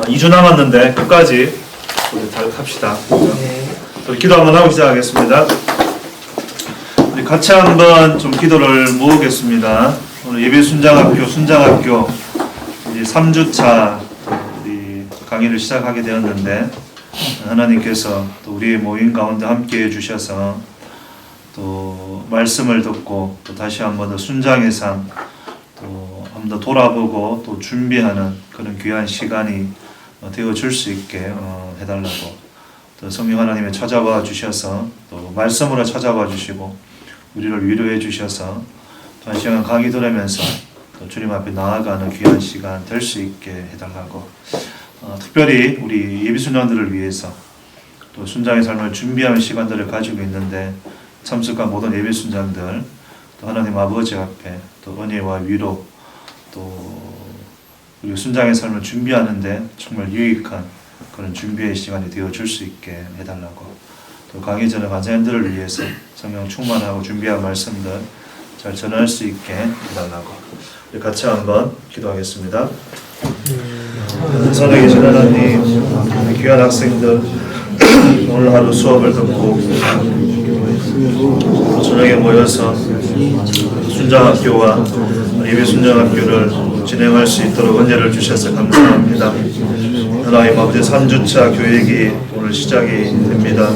2주 남았는데 끝까지 우리 잘 합시다. 우리 기도 한번 하고 시작하겠습니다. 우리 같이 한번 좀 기도를 모으겠습니다. 오늘 예비순장학교 순장학교 이제 3주차 우리 강의를 시작하게 되었는데 하나님께서 또 우리의 모임 가운데 함께해 주셔서 또 말씀을 듣고 또 다시 한번 더 순장의 삶 또 한 번 더 돌아보고 또 준비하는 그런 귀한 시간이 되어 줄 수 있게 해달라고 또 성령 하나님의 찾아와 주셔서 또 말씀으로 찾아와 주시고 우리를 위로해 주셔서 또 한 시간 강의 들으면서 또 주님 앞에 나아가는 귀한 시간 될 수 있게 해달라고 특별히 우리 예비순장들을 위해서 또 순장의 삶을 준비하는 시간들을 가지고 있는데 참석한 모든 예비순장들 또 하나님 아버지 앞에 또 은혜와 위로 또 우리 순장의 삶을 준비하는데 정말 유익한 그런 준비의 시간이 되어 줄 수 있게 해달라고 또 강의 전에 간사님들을 위해서 성령 충만하고 준비한 말씀들 잘 전할 수 있게 해달라고 우리 같이 한번 기도하겠습니다. 살아계신 하나님, 귀한 학생들 오늘 하루 수업을 듣고 저녁에 모여서 순장학교와 예비순장학교를 진행할 수 있도록 은혜를 주셔서 감사합니다. 하나님 아버지 3주차 교육이 오늘 시작이 됩니다.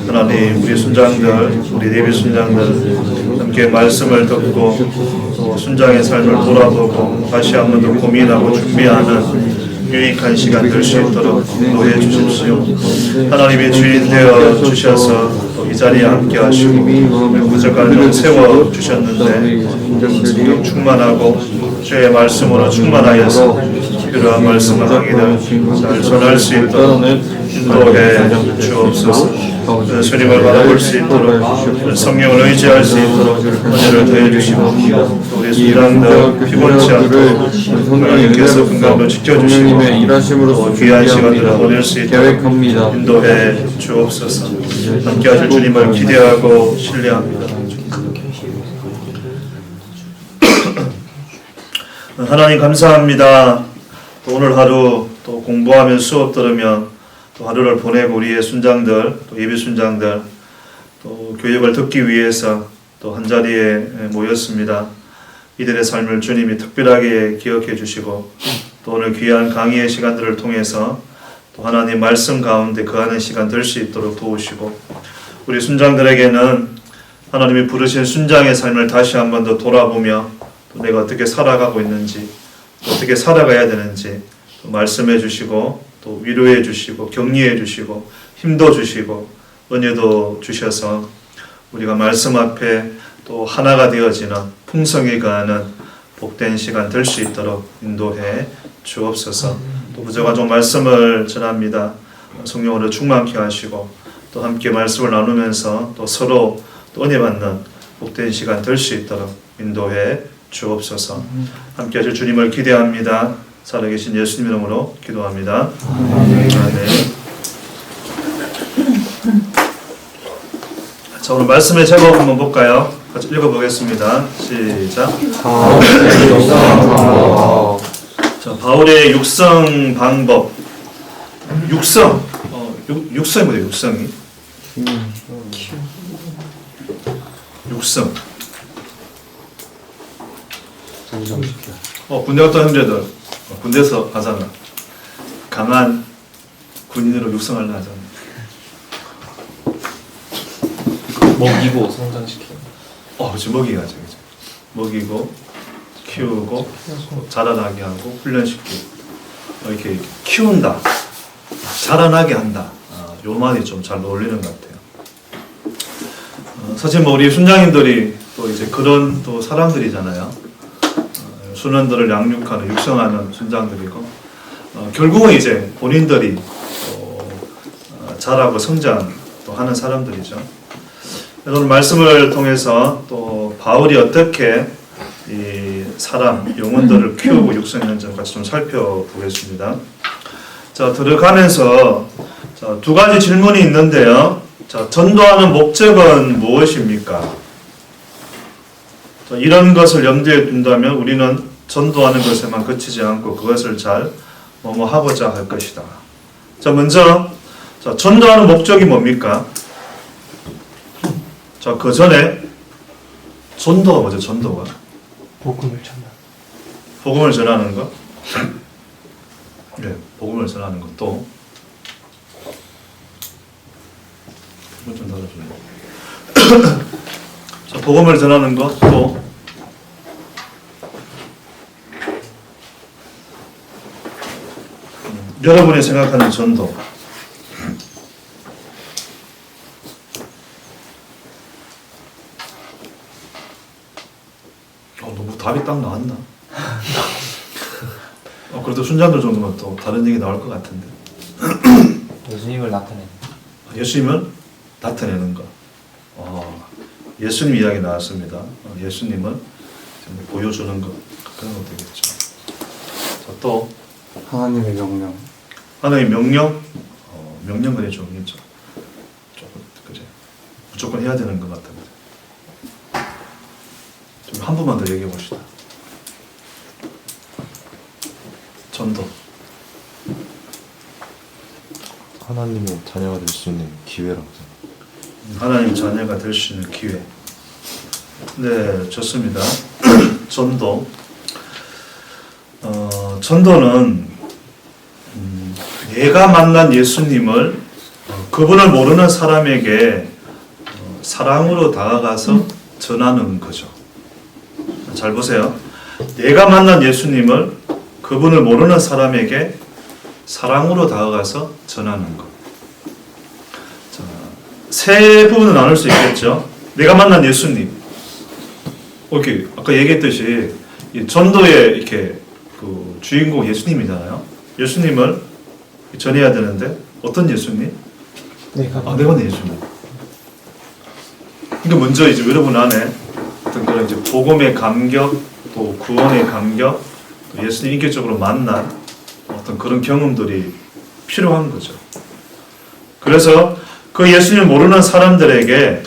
하나님 우리 순장들, 우리 예비순장들 함께 말씀을 듣고 또 순장의 삶을 돌아보고 다시 한 번 더 고민하고 준비하는 유익한 시간 될 수 있도록 인도해 주십시오. 하나님의 주인 되어 주셔서 이 자리에 함께 하시고 부족한 세워 주셨는데 성령 충만하고 주의 말씀으로 충만하여서 필요한 말씀을 하기를 잘 전할 수 있도록 인도해 주옵소서. 주님을 바라볼 수 있도록 성령을 의지할 수 있도록 은혜를 더해 주시고 우리 순장들 피곤치 않도록 하나님께서 건강도 지켜주시고 귀한 시간들을 보낼 수 있도록 인도해 주옵소서. 함께 하실 주님을 기대하고 신뢰합니다. 하나님 감사합니다. 또 오늘 하루 또 공부하며 수업 들으며 또 하루를 보내고 우리의 순장들, 또 예비순장들, 또 교육을 듣기 위해서 또 한자리에 모였습니다. 이들의 삶을 주님이 특별하게 기억해 주시고 또 오늘 귀한 강의의 시간들을 통해서 또 하나님 말씀 가운데 거하는 시간 될 수 있도록 도우시고 우리 순장들에게는 하나님이 부르신 순장의 삶을 다시 한 번 더 돌아보며 또 내가 어떻게 살아가고 있는지 어떻게 살아가야 되는지 또 말씀해 주시고 또 위로해 주시고 격려해 주시고 힘도 주시고 은혜도 주셔서 우리가 말씀 앞에 또 하나가 되어지는 풍성히 가는 복된 시간 될 수 있도록 인도해 주옵소서. 또 부족한 좀 말씀을 전합니다. 성령으로 충만케 하시고 또 함께 말씀을 나누면서 또 서로 또 은혜 받는 복된 시간 될 수 있도록 인도해 주옵소서. 함께 하실 주님을 기대합니다. 살아계신 예수님 이름으로 기도합니다. 아멘. 자, 오늘 말씀의 제목 한번 볼까요? 같이 읽어보겠습니다. 시작. 자, 바울의 육성 방법. 육성이 뭐예요? 육성이? 육성. 군대 갔던 형제들 군대에서 하잖아. 강한 군인으로 육성하려 하잖아. 먹이고 성장시키는. 그렇지. 먹이가죠. 먹이고 키우고 자라나게 하고 훈련시키고 이렇게 키운다, 자라나게 한다. 요 말이 좀 잘 어울리는 것 같아요. 사실 뭐 우리 순장님들이 또 이제 그런 또 사람들이잖아요. 순원들을 양육하는 육성하는 순장들이고 결국은 이제 본인들이 자라고 성장 또 하는 사람들이죠. 오늘 말씀을 통해서 또 바울이 어떻게 이 사람 영혼들을 키우고 육성하는지 같이 좀 살펴보겠습니다. 자, 들어가면서 자, 두 가지 질문이 있는데요. 자, 전도하는 목적은 무엇입니까? 자, 이런 것을 염두에 둔다면 우리는 전도하는 것에만 그치지 않고 그것을 잘 뭐뭐 하고자 할 것이다. 자, 먼저 자, 전도하는 목적이 뭡니까? 자, 그 전에 전도가 뭐죠? 전도가 복음을 전하. 복음을 전하는 것. 네, 복음을 전하는 것도 이거 좀 닫아주세요. 자, 복음을 전하는 것도 여러분이 생각하는 전도. 너무 답이 딱 나왔나? 그래도 순자들 정도면 또 다른 얘기 나올 것 같은데. 예수님을 나타내는. 예수님을 나타내는 것. 예수님 이야기 나왔습니다. 예수님을 보여주는 것. 그런 거 되겠죠. 자, 또 하나님의 명령. 하나님의 명령. 명령근의 종이죠. 조금 그래. 무조건 해야 되는 것 같은데. 좀 한 번만 더 얘기해 봅시다. 전도. 하나님의 자녀가 될 수 있는 기회라고 하나님 자녀가 될 수 있는 기회. 네, 좋습니다. 전도. 전도는 내가 만난 예수님을 그분을 모르는 사람에게 사랑으로 다가가서 전하는 거죠. 잘 보세요. 내가 만난 예수님을 그분을 모르는 사람에게 사랑으로 다가가서 전하는 것. 자, 세 부분을 나눌 수 있겠죠. 내가 만난 예수님. 이렇게 아까 얘기했듯이 이 전도의 이렇게 그 주인공 예수님이잖아요. 예수님을 전해야 되는데 어떤 예수님? 내가 만난 예수님. 그러니까 먼저 이제 여러분 안에 어떤 그런 이제 복음의 감격, 또 구원의 감격, 또 예수님 인격적으로 만난 어떤 그런 경험들이 필요한 거죠. 그래서 그 예수님을 모르는 사람들에게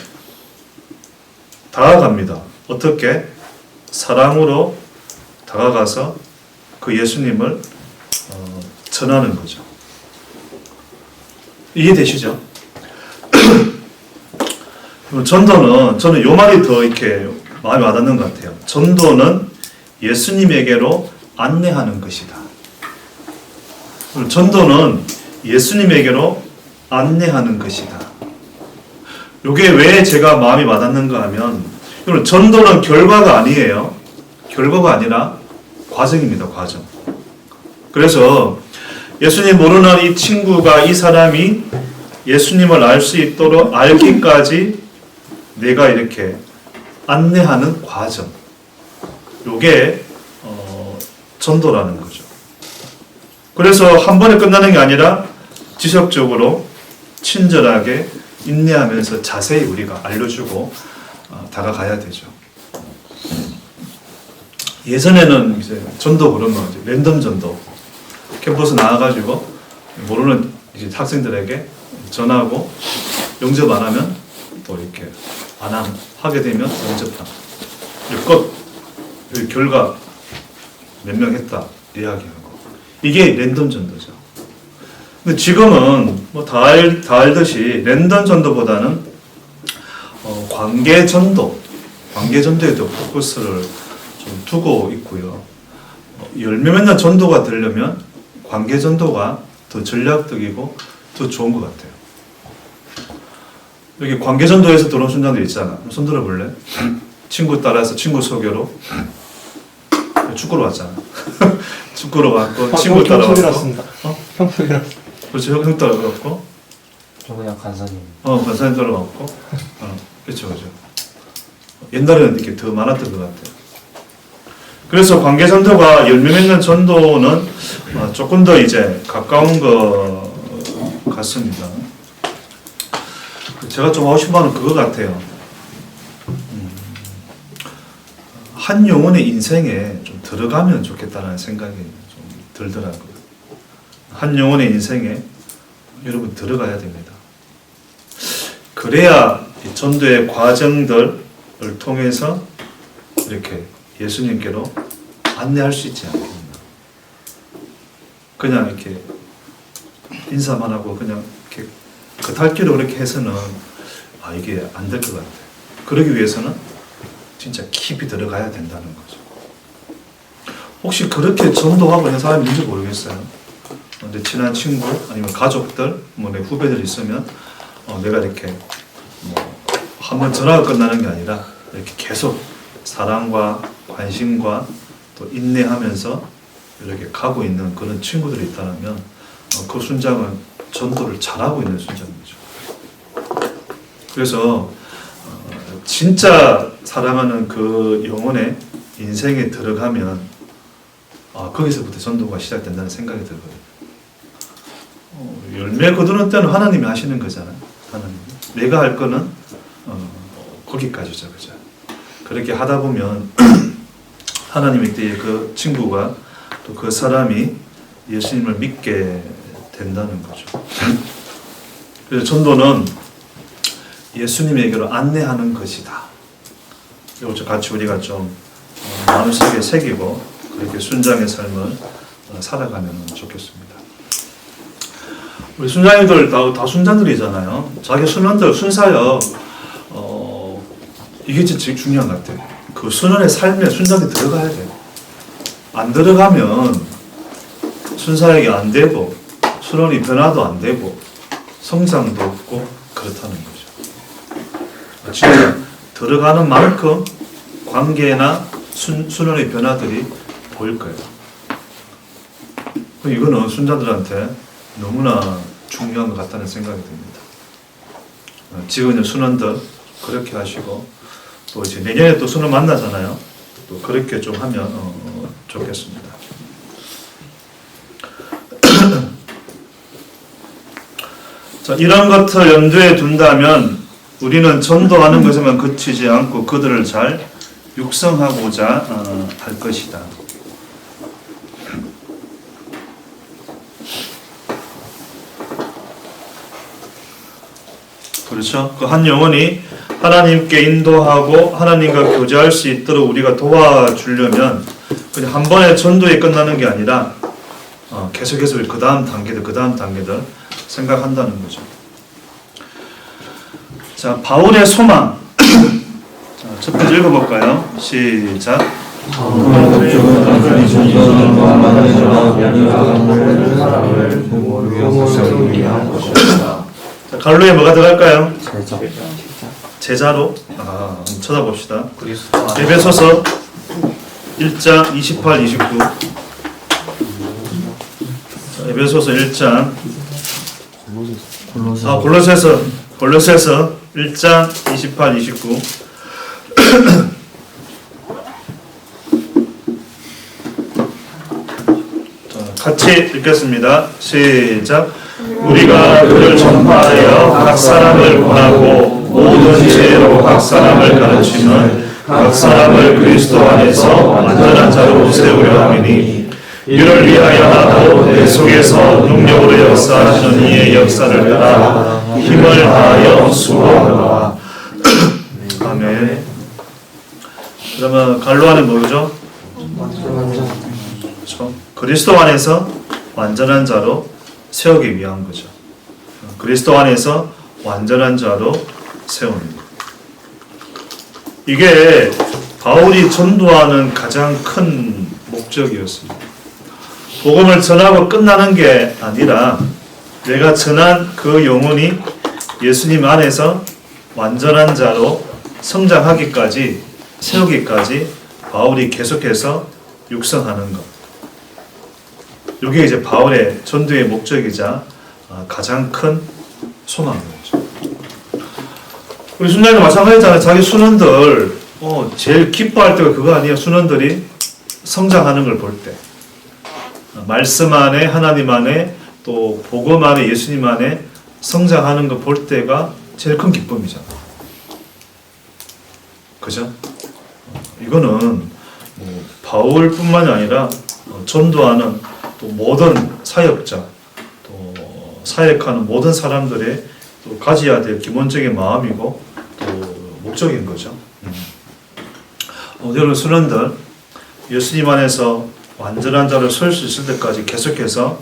다가갑니다. 어떻게? 사랑으로 다가가서 그 예수님을 전하는 거죠. 이해되시죠? 전도는 저는 요 말이 더 이렇게 마음에 와닿는 것 같아요. 전도는 예수님에게로 안내하는 것이다. 전도는 예수님에게로 안내하는 것이다. 요게 왜 제가 마음이 와닿는가 하면, 여러분, 전도는 결과가 아니에요. 결과가 아니라 과정입니다. 과정. 그래서 예수님 모르는 이 친구가, 이 사람이 예수님을 알 수 있도록 알기까지 내가 이렇게 안내하는 과정. 요게 전도라는 거죠. 그래서 한 번에 끝나는 게 아니라 지속적으로 친절하게 인내하면서 자세히 우리가 알려주고 다가가야 되죠. 예전에는 이제 전도 그러면 이제 랜덤 전도, 캠퍼스 나와가지고 모르는 이제 학생들에게 전하고 영접 안 하면 또 이렇게 하게 되면 영접당. 끝. 결과 몇 명 했다 이야기하고. 이게 랜덤 전도죠. 근데 지금은 뭐 다 알듯이 랜덤 전도보다는 관계 전도에도 포커스를 좀 두고 있고요. 열매 맺는 전도가 되려면 관계 전도가 더 전략적이고 더 좋은 것 같아요. 여기 관계 전도에서 들어온 순장들 있잖아. 손 들어볼래? 친구 따라서 친구 소개로 축구로 왔잖아. 축구로 왔고 친구 따라왔고. 평소이라. 그렇지, 형 따라왔고. 저 그냥 간사님. 간사님 따라왔고. 그렇죠. 옛날에는 이렇게 더 많았던 것 같아요. 그래서 관계 전도가 열매 맺는 전도는 조금 더 이제 가까운 것 같습니다. 제가 좀 하고 싶은 말은 그거 같아요. 한 영혼의 인생에 좀 들어가면 좋겠다는 생각이 좀 들더라고요. 한 영혼의 인생에 여러분 들어가야 됩니다. 그래야 이 전도의 과정들을 통해서 이렇게 예수님께로 안내할 수 있지 않겠나. 그냥 이렇게 인사만 하고 그냥 이렇게 겉핥기로 그렇게 해서는 이게 안 될 것 같아요. 그러기 위해서는 진짜 깊이 들어가야 된다는 거죠. 혹시 그렇게 전도하고 있는 사람이 있는지 모르겠어요. 내 친한 친구 아니면 가족들, 내 후배들 있으면 내가 이렇게 한번 전화가 끝나는 게 아니라 이렇게 계속 사랑과 관심과 또 인내하면서 이렇게 가고 있는 그런 친구들이 있다면 그 순장은 전도를 잘하고 있는 순장이죠. 그래서 진짜 사랑하는 그 영혼의 인생에 들어가면 거기서부터 전도가 시작된다는 생각이 들거든요. 열매 거두는 때는 하나님이 하시는 거잖아요. 하나님. 내가 할 거는 거기까지죠, 그죠? 그렇게 하다 보면 하나님의 때에 그 친구가 또 그 사람이 예수님을 믿게 된다는 거죠. 그래서 전도는 예수님에게로 안내하는 것이다. 이것을 같이 우리가 좀 마음속에 새기고 그렇게 순장의 삶을 살아가면 좋겠습니다. 우리 순장이들 다 순장들이잖아요. 자기 순원들 순사역 이게 제일 중요한 것 같아요. 그 순원의 삶에 순장이 들어가야 돼요. 안 들어가면 순사역이 안 되고 순원이 변화도 안 되고 성장도 없고 그렇다는 거죠. 진짜 들어가는 만큼 관계나 순원의 변화들이 보일 거예요. 이거는 순자들한테 너무나 중요한 것 같다는 생각이 듭니다. 지금 있는 순원들 그렇게 하시고 또 이제 내년에 또 순원 만나잖아요. 또 그렇게 좀 하면 좋겠습니다. 자, 이런 것을 염두에 둔다면 우리는 전도하는 것에만 그치지 않고 그들을 잘 육성하고자 할 것이다. 그렇죠? 그 한 영혼이 하나님께 인도하고 하나님과 교제할 수 있도록 우리가 도와주려면 그냥 한 번에 전도에 끝나는 게 아니라 계속해서 그 다음 단계들 생각한다는 거죠. 자, 바울의 소망. 자, 첫 페이지 읽어볼까요? 시작. 자, 갈로에 뭐가 들어갈까요? 제자로. 쳐다봅시다. 에베소서 1장 28, 29. 자, 에베소서 1장. 골로새서 1장 28, 29. 자, 같이 읽겠습니다. 시작. 우리가 그를 전파하여 각 사람을 권하고 모든 지혜로 각 사람을 가르치는 각 사람을 그리스도 안에서 완전한 자로 세우려 함이니 이를 위하여 나도 내 속에서 능력으로 역사하시는 이의 역사를 따라 힘을 다하여 수고하노라. 아멘. 그러면 갈로 안에 뭐죠? 그렇죠? 그리스도 안에서 완전한 자로 세우기 위한 거죠. 그리스도 안에서 완전한 자로 세우는 것. 이게 바울이 전도하는 가장 큰 목적이었습니다. 복음을 전하고 끝나는 게 아니라 내가 전한 그 영혼이 예수님 안에서 완전한 자로 성장하기까지 세우기까지 바울이 계속해서 육성하는 것. 이게 이제 바울의 전도의 목적이자 가장 큰 소망이죠. 우리 순장도 마찬가지잖아요. 자기 순원들 제일 기뻐할 때가 그거 아니에요. 순원들이 성장하는 걸 볼 때. 말씀 안에 하나님 안에 또 복음 안에 예수님 안에 성장하는 거 볼 때가 제일 큰 기쁨이잖아. 그죠? 이거는 바울뿐만이 아니라 전도하는 또 모든 사역자 또 사역하는 모든 사람들의 또 가져야 될 기본적인 마음이고 또 목적인 거죠. 여러분 순원들 예수님 안에서 완전한 자로 설 수 있을 때까지 계속해서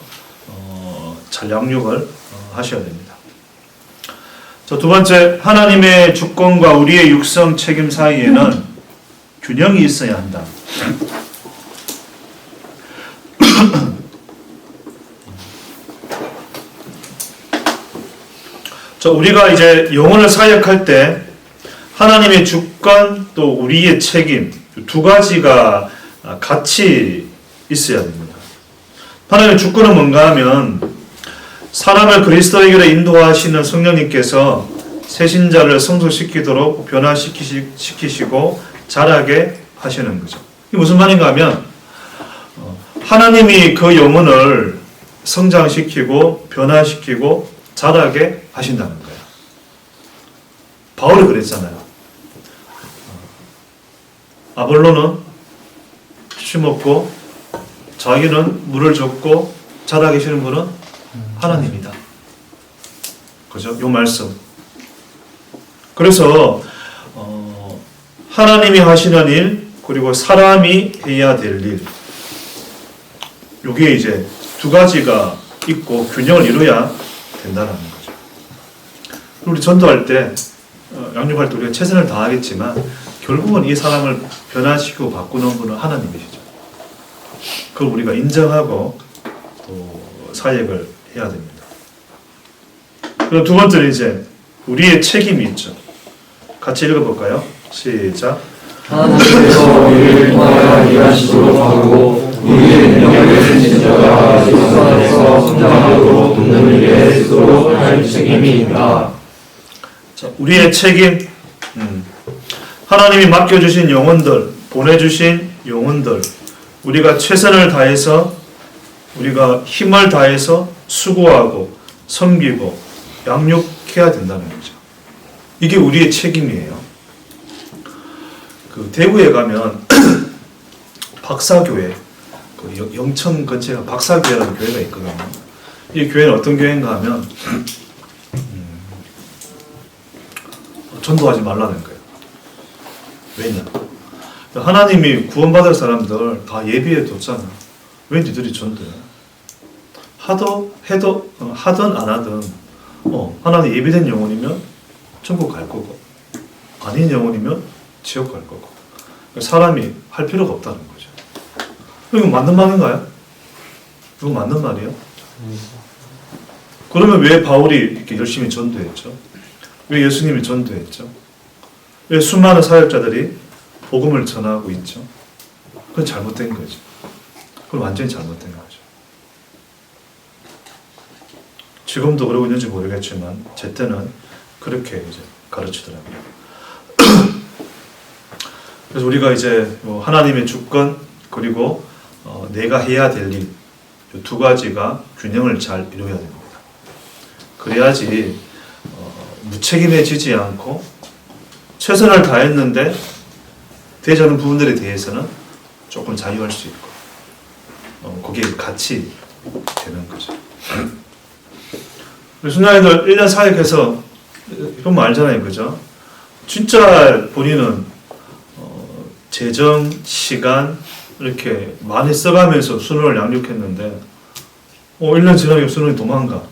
잘 양육을 하셔야 됩니다. 자, 두 번째, 하나님의 주권과 우리의 육성 책임 사이에는 균형이 있어야 한다. 자, 우리가 이제 영혼을 사역할 때 하나님의 주권 또 우리의 책임 두 가지가 같이 있어야 됩니다. 하나님의 주권은 뭔가 하면 사람을 그리스도의 길에 인도하시는 성령님께서 새신자를 성숙시키도록 변화시키시고 자라게 하시는 거죠. 이게 무슨 말인가 하면 하나님이 그 영혼을 성장시키고 변화시키고 자라게 하신다는 거예요. 바울이 그랬잖아요. 아볼로는 심었고 자기는 물을 줬고 자라게 하시는 분은 하나님이다. 그죠? 요 말씀. 그래서 하나님이 하시는 일 그리고 사람이 해야 될 일, 요게 이제 두 가지가 있고 균형을 이루어야 된다는 거죠. 우리 전도할 때 양육할 때 우리가 최선을 다하겠지만 결국은 이 사람을 변화시키고 바꾸는 분은 하나님이시죠. 그걸 우리가 인정하고 또 사역을 해야 됩니다. 그리고 두 번째는 이제 우리의 책임이 있죠. 같이 읽어볼까요? 시작. 하나님께서 우리를 통하여 일하시도록 하고 우리의 능력을 진짜가 그리스도 안에서 성장하도록 돕는 일에 쓰도록 할 책임이 있다. 자, 우리의 책임. 하나님이 맡겨주신 영혼들, 보내주신 영혼들, 우리가 최선을 다해서 우리가 힘을 다해서 수고하고 섬기고 양육해야 된다는 거죠. 이게 우리의 책임이에요. 그 대구에 가면 박사교회, 그 영천 근처에 박사교회라는 교회가 있거든요. 이 교회는 어떤 교회인가 하면 전도하지 말라는 거예요. 왜냐? 하나님이 구원받을 사람들 다 예비해 뒀잖아. 왜 니들이 전도해? 하든 안 하든 하나님 예비된 영혼이면 천국 갈 거고 아닌 영혼이면 지옥 갈 거고 사람이 할 필요가 없다는 거죠. 이거 맞는 말인가요? 이거 맞는 말이에요? 그러면 왜 바울이 이렇게 열심히 전도했죠? 왜 예수님이 전도했죠? 왜 수많은 사역자들이 복음을 전하고 있죠? 그건 잘못된 거죠. 그건 완전히 잘못된 거죠. 지금도 그러고 있는지 모르겠지만 제 때는 그렇게 이제 가르치더라고요. 그래서 우리가 이제 하나님의 주권 그리고 내가 해야 될 일 두 가지가 균형을 잘 이루어야 됩니다. 그래야지 무책임해지지 않고 최선을 다했는데 되지 않은 부분들에 대해서는 조금 자유할 수 있고 거기에 같이 되는 거죠. 순자애들 1년 사역해서 이런 거 알잖아요. 그죠? 진짜 본인은 재정, 시간 이렇게 많이 써가면서 수능을 양육했는데 1년 지나면 수능이 도망가.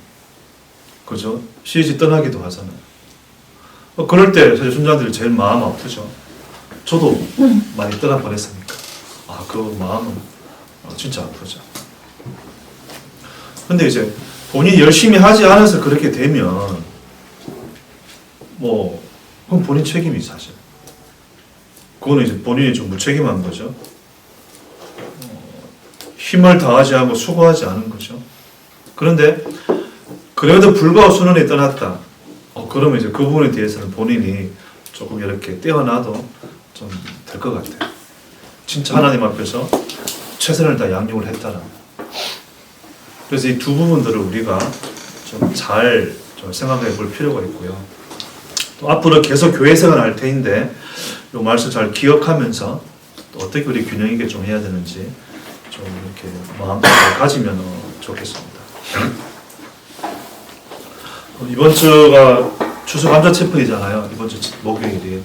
그죠? 시집 떠나기도 하잖아요. 그럴 때 사실 순자들이 제일 마음 아프죠. 저도 많이 떠나 보냈으니까. 그 마음은 진짜 아프죠. 근데 이제 본인이 열심히 하지 않아서 그렇게 되면 그건 본인 책임이지 사실. 그거는 이제 본인이 좀 무책임한 거죠. 힘을 다하지 않고 수고하지 않은 거죠. 그런데 그래도 불구하고 수능에 떠났다. 그러면 이제 그 부분에 대해서는 본인이 조금 이렇게 떼어놔도 좀 될 것 같아요. 진짜 하나님 앞에서 최선을 다 양육을 했다는. 그래서 이 두 부분들을 우리가 좀 잘 생각해 볼 필요가 있고요. 또 앞으로 계속 교회 생활을 할 테인데 이 말씀 잘 기억하면서 또 어떻게 우리 균형 있게 좀 해야 되는지 좀 이렇게 마음속에 가지면 좋겠습니다. 이번 주가 추수감사체포이잖아요. 이번 주 목요일이.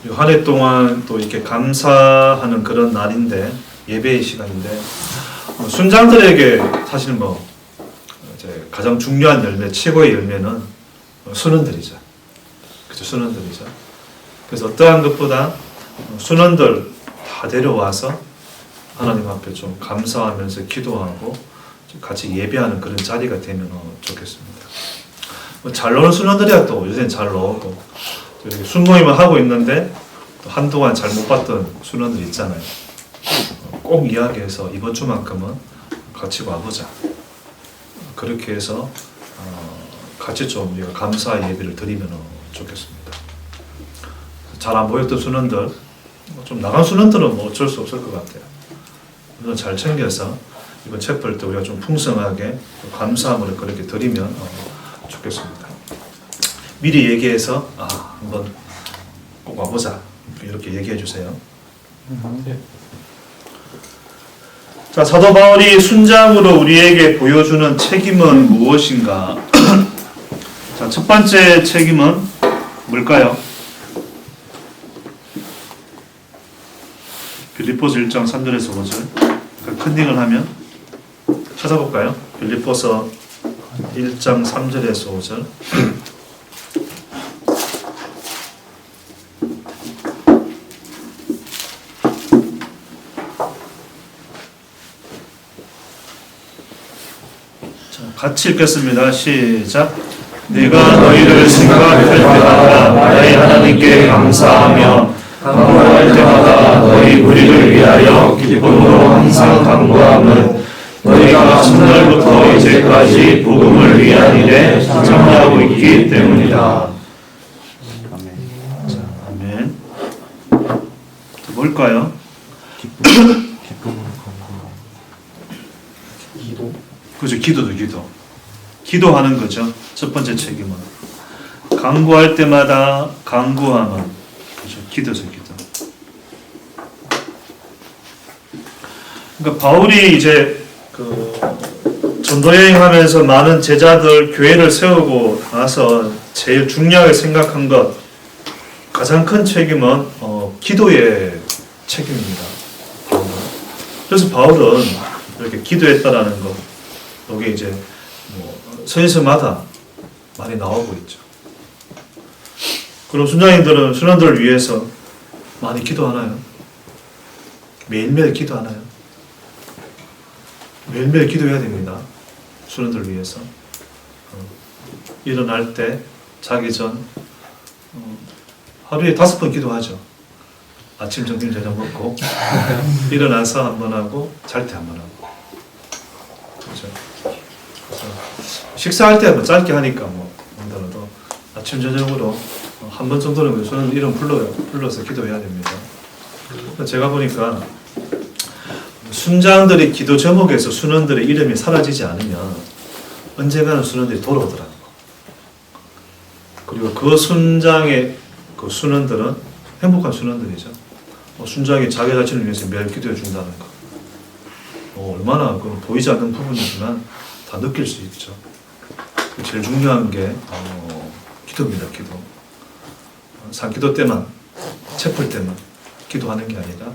한 해 동안 또 이렇게 감사하는 그런 날인데 예배의 시간인데 순장들에게 사실 뭐 이제 가장 중요한 열매, 최고의 열매는 순원들이죠. 그죠? 순원들이죠. 그래서 어떠한 것보다 순원들 다 데려와서 하나님 앞에 좀 감사하면서 기도하고 같이 예배하는 그런 자리가 되면 좋겠습니다. 잘 노는 순원들이야 또 요새는 잘 노고 이렇게 순모임을 하고 있는데 또 한동안 잘 못 봤던 순원들 있잖아요. 꼭 이야기해서 이번 주만큼은 같이 와보자. 그렇게 해서 같이 좀 우리가 감사의 예배를 드리면 좋겠습니다. 잘 안 보였던 순원들, 좀 나간 순원들은 뭐 어쩔 수 없을 것 같아요. 우리는 잘 챙겨서 이번 채플 때 우리가 좀 풍성하게 감사함을 그렇게 드리면 좋겠습니다. 미리 얘기해서 한번 꼭 와보자 이렇게 얘기해 주세요. 자, 사도 바울이 순장으로 우리에게 보여주는 책임은 무엇인가? 자, 첫 번째 책임은 뭘까요? 빌립보서 1장 3절에서 5절. 컨닝을 하면 찾아볼까요? 빌립보서 1장 3절에서 5절. 같이 읽겠습니다. 시작. 내가 너희를 생각할 때마다 나의 하나님께 감사하며 간구할 때마다 너희 무리를 위하여 기쁨으로 항상 간구함은 너희가 첫날부터 이제까지 복음을 위한 일에 참여하고 있기 때문이다. 자, 아멘. 뭘까요? 그죠, 기도. 기도하는 거죠. 첫 번째 책임은. 간구할 때마다 간구하면, 그죠, 기도죠, 기도. 그러니까 바울이 이제 전도 여행하면서 많은 제자들 교회를 세우고 나서 제일 중요하게 생각한 것, 가장 큰 책임은 기도의 책임입니다. 그래서 바울은 이렇게 기도했다라는 것, 여기 이제 서에서마다 많이 나오고 있죠. 그럼 순원들을 위해서 많이 기도하나요? 매일매일 기도하나요? 매일매일 기도해야 됩니다. 순원들을 위해서. 일어날 때, 자기 전, 하루에 5번 기도하죠. 아침, 점심, 저녁 먹고 일어나서 한 번 하고 잘 때 한 번 하고. 그렇죠? 식사할 때 뭐 짧게 하니까 뭐더라도 아침 저녁으로 한 번 정도는 저는 이름 불러서 기도해야 됩니다. 제가 보니까 순장들의 기도 제목에서 순원들의 이름이 사라지지 않으면 언젠가는 순원들이 돌아오더라고요. 그리고 그 순장의 그 순원들은 행복한 순원들이죠. 순장이 자기 자신을 위해서 매일 기도해 준다는 거. 얼마나 보이지 않는 부분이지만 다 느낄 수 있죠. 제일 중요한 게 기도입니다. 기도. 산기도 때만, 채플 때만 기도하는 게 아니라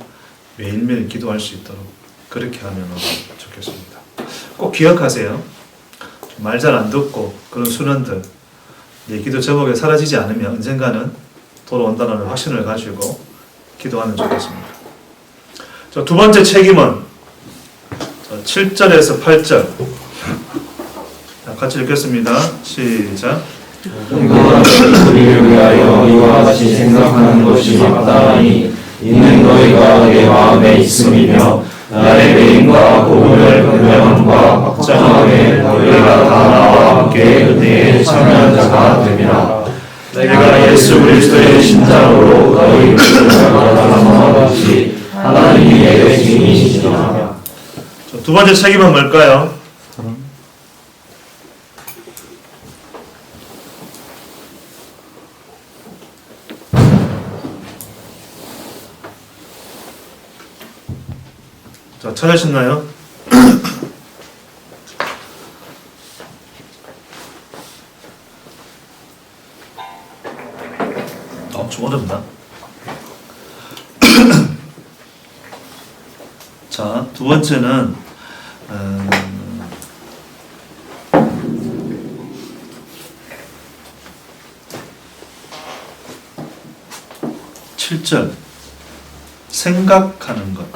매일매일 기도할 수 있도록 그렇게 하면 좋겠습니다. 꼭 기억하세요. 말 잘 안 듣고 그런 순원들, 내 기도 제목에 사라지지 않으면 언젠가는 돌아온다는 확신을 가지고 기도하면 좋겠습니다. 자, 두 번째 책임은 7절에서 8절. 같이 읽겠습니다. 시작. 우리를 위하여 이와 같이 생각하는 것이 마땅하니 이는 너희가 내 마음에 있음이며 나의 배임과 복음을 변명함과 확장함에 너희가 다 나와 함께 은혜에 참여한 자가 됨이라. 내가 예수 그리스도의 신장으로 너희를 사랑하듯이 하나님이 내 증인이시니라. 두 번째 책임은 뭘까요? 자, 찾으셨나요? 좀 어렵나? 자, 번째는 7절 생각하는 것.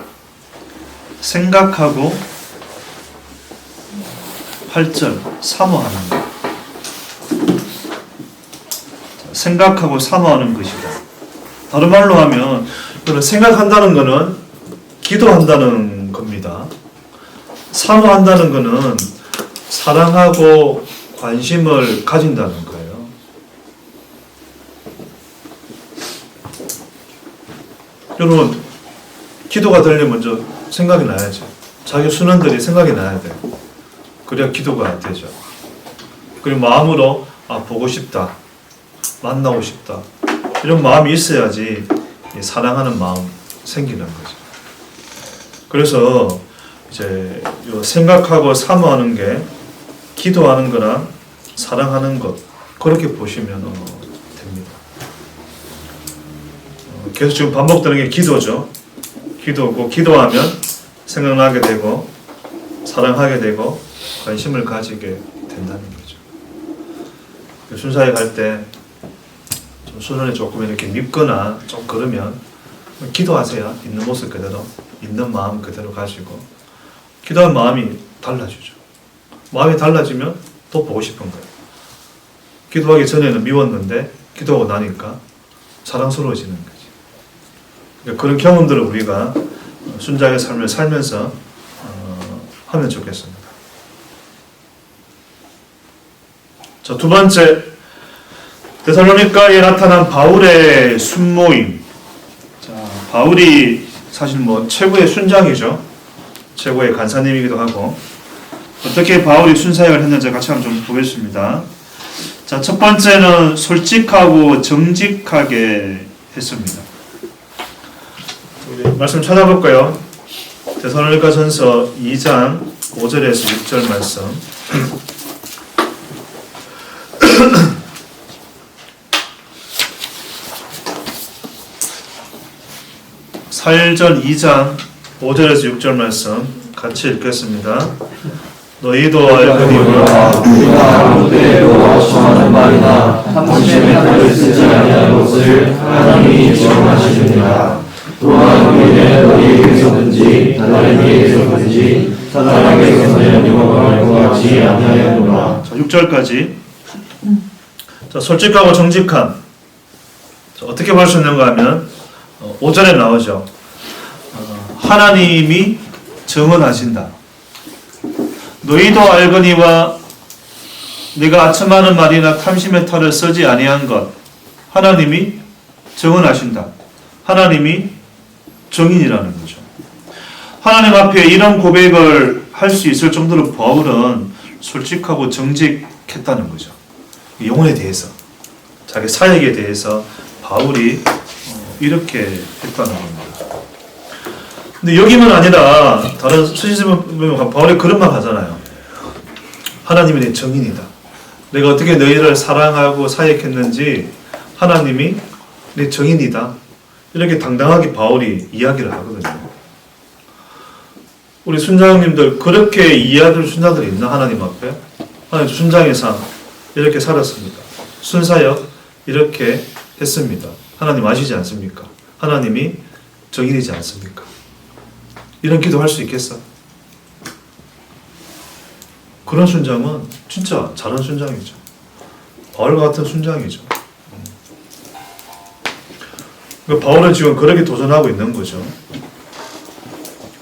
생각하고 8절 사모하는 것. 생각하고 사모하는 것이다. 다른 말로 하면 생각한다는 것은 기도한다는 겁니다. 사모한다는 것은 사랑하고 관심을 가진다는 거예요. 여러분, 기도가 되려면 먼저 생각이 나야죠. 자기 순원들이 생각이 나야 돼요. 그래야 기도가 되죠. 그리고 마음으로 보고 싶다, 만나고 싶다, 이런 마음이 있어야지 사랑하는 마음 생기는 거죠. 그래서 이제 생각하고 사모하는 게 기도하는 거랑 사랑하는 것, 그렇게 보시면 됩니다. 계속 지금 반복되는 게 기도죠. 기도고, 기도하면 생각나게 되고 사랑하게 되고 관심을 가지게 된다는 거죠. 순사에 갈 때 순원에 조금 이렇게 밉거나 좀 그러면 기도하세요. 있는 모습 그대로, 있는 마음 그대로 가지고 기도한 마음이 달라지죠. 마음이 달라지면 더 보고 싶은 거예요. 기도하기 전에는 미웠는데 기도하고 나니까 사랑스러워지는 거지. 그러니까 그런 경험들을 우리가 순장의 삶을 살면서 하면 좋겠습니다. 자, 두 번째, 데살로니가에 나타난 바울의 순모임. 자, 바울이 사실 최고의 순장이죠. 최고의 간사님이기도 하고, 어떻게 바울이 순사역을 했는지 같이 한번 좀 보겠습니다. 자, 첫 번째는 솔직하고 정직하게 했습니다. 우리 말씀 찾아볼까요? 데살로니가전서 2장 5절에서 6절 말씀. 사일전 2장 5절에서 6절 말씀 같이 읽겠습니다. 너희도 알거니와 우리가 아무데도 시험하는 말이나 당신의 말을 쓰지 아니한 것을 하나님이 지원하시느니라. 또한 우리는 너희에게서든지 다른 이에게서든지 사람에게서는 영광을 구하지 아니하였노라. 자, 6절까지. 자, 솔직하고 정직한. 자, 어떻게 볼 수 있는가 하면 5절에 나오죠. 하나님이 증언하신다. 너희도 알거니와 네가 아첨하는 말이나 탐심의 탈을 쓰지 아니한 것 하나님이 증언하신다. 하나님이 증인이라는 거죠. 하나님 앞에 이런 고백을 할 수 있을 정도로 바울은 솔직하고 정직했다는 거죠. 영혼에 대해서, 자기 사역에 대해서 바울이 이렇게 했다는 겁니다. 근데 여기만 아니라 다른 수시에 보면 바울이 그런 말 하잖아요. 하나님이 내 증인이다. 내가 어떻게 너희를 사랑하고 사역했는지 하나님이 내 증인이다. 이렇게 당당하게 바울이 이야기를 하거든요. 우리 순장님들 그렇게 이해할 순장들이 있나? 하나님 앞에? 하나님 순장의 삶 이렇게 살았습니다. 순사역 이렇게 했습니다. 하나님 아시지 않습니까? 하나님이 증인이지 않습니까? 이런 기도할 수 있겠어? 그런 순장은 진짜 잘한 순장이죠. 바울과 같은 순장이죠. 바울은 지금 그렇게 도전하고 있는 거죠.